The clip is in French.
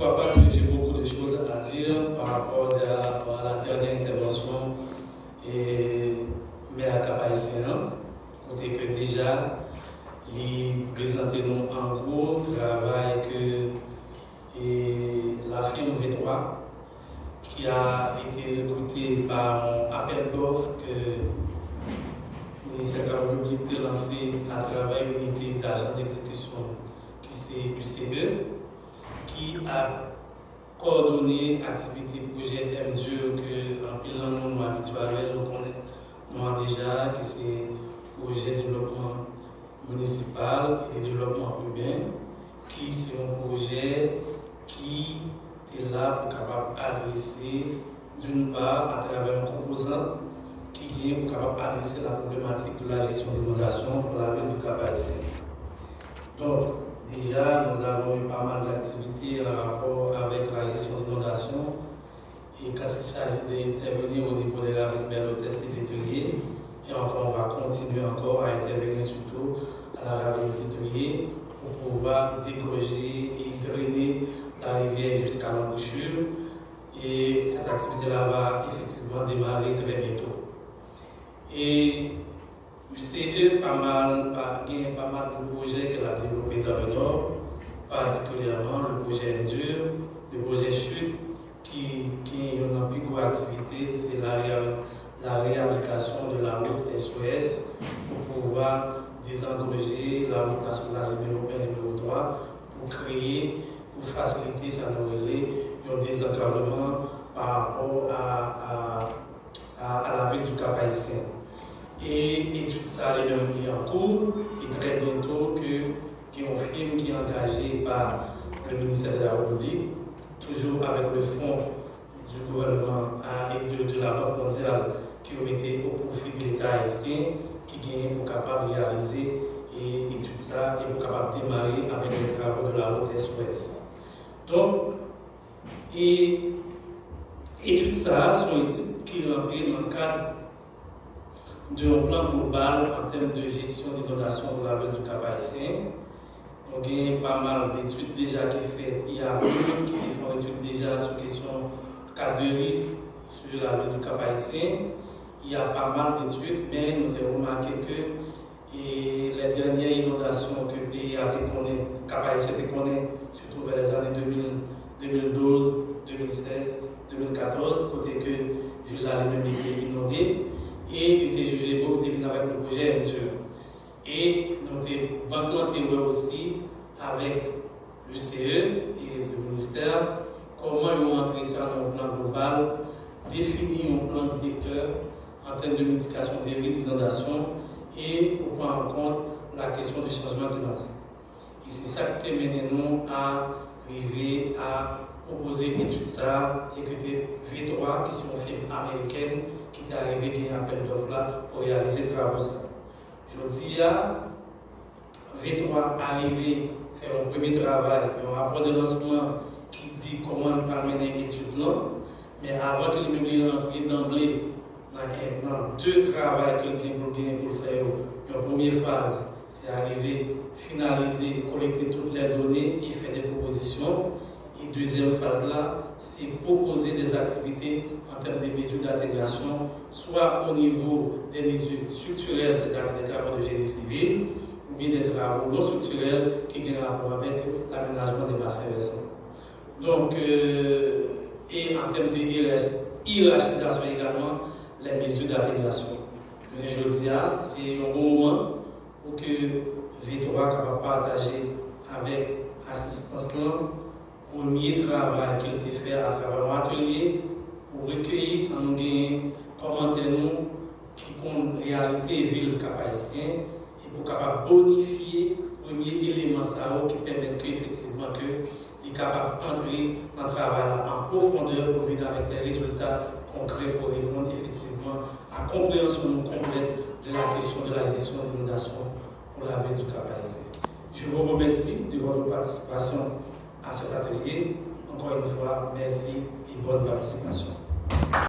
crois pas que j'ai beaucoup de choses à dire par rapport à la dernière intervention et maire Cap-Haïtien, côté que déjà, il présentait nous en gros travail que la firme V3 qui a été recrutée par un appel d'offres que le ministère de la République a lancé à travers l'unité d'agents d'exécution qui c'est UCE, qui a coordonné l'activité projet MDUR que en pile nous habituels nous connaissons déjà, qui c'est projet de développement municipal et de développement urbain, qui c'est un projet qui est là pour capable adresser d'une part à travers un composant qui est pour capable adresser la problématique de la gestion des inondations pour la ville du Cap-Haïtien. Donc, déjà, nous avons eu pas mal d'activités en rapport avec la gestion des inondations. Et quand il s'agit d'intervenir au niveau des ravines des étriers, et encore, on va continuer encore à intervenir surtout à la ravine des étriers pour pouvoir dégorger et drainer la rivière jusqu'à l'embouchure. Et cette activité-là va effectivement démarrer très bientôt. Et UCE pas mal de projets qu'elle a développés dans le Nord, particulièrement le projet MDUR, le projet CHUT, qui est une plus grosse activité, c'est la réhabilitation de la route SOS pour pouvoir désengorger la route nationale numéro 1 numéro 3 pour créer, pour faciliter ça un désenclavement par rapport à la ville du Cap-Haïtien. Et tout ça est mis en cours et très bientôt qu'il y a un film qui est engagé par le ministère de la République, toujours avec le fonds du gouvernement et de la Banque mondiale qui ont été au profit de l'État haïtien, qui gagne pour capable de réaliser et tout ça et pour capable de démarrer avec les travaux de la route SOS. Donc, et tout ça sont études qui rentrent dans le cadre d'un plan global en termes de gestion d'inondation de la ville du Cap-Haïtien. On a pas mal d'études déjà qui sont faites. Il y a beaucoup qui font études déjà sur la question cas de risque sur la ville du Cap-Haïtien. Il y a pas mal d'études, mais nous avons remarqué que les dernières inondations que le pays a connues, Cap-Haïtien a connues, surtout vers les années 2012, 2016, 2014, côté que la ville a même été inondée. Et il était jugé beau de venir avec le projet MDUR. Et nous avons aussi avec l'UCE et le ministère comment ils ont entré ça dans le plan global, définir un plan directeur en termes de mitigation des risques d'inondation et pour prendre en compte la question du changement climatique. Et c'est ça qui a mené nous à arriver à proposer une étude ça et que V3 qui sont une firme américaine qui est arrivé qui est un appel d'offres là pour réaliser le travail ça. Je dis à V3 arrivé faire un premier travail, un rapport de lancement qui dit comment on peut mener l'étude là, mais avant que les membres rentrent d'emblée dans deux travaux que quelqu'un pour faire. La première phase, c'est arriver, finaliser, collecter toutes les données et faire des propositions. Et deuxième phase là, c'est proposer des activités en termes de mesures d'intégration, soit au niveau des mesures structurelles, c'est-à-dire des travaux de génie civil, ou bien des travaux non structurels qui ont rapport avec l'aménagement des bassins versants. Donc, et en termes de hiérarchisation également, les mesures d'intégration. Je le dis, c'est un bon moment pour que V3 capable partager avec l'assistance premier travail qu'il a fait à travers un atelier pour recueillir sans commentaires qui ont réalité ville Cap-Haïtien et pour capable bonifier le premier élément qui permet qu'effectivement il est capable d'entrer dans le travail en profondeur pour venir avec des résultats concrets pour répondre effectivement à la compréhension complète de la question de la gestion des inondations pour la ville du Cap-Haïtien. Je vous remercie de votre participation à cet atelier. Encore une fois, merci et bonne participation.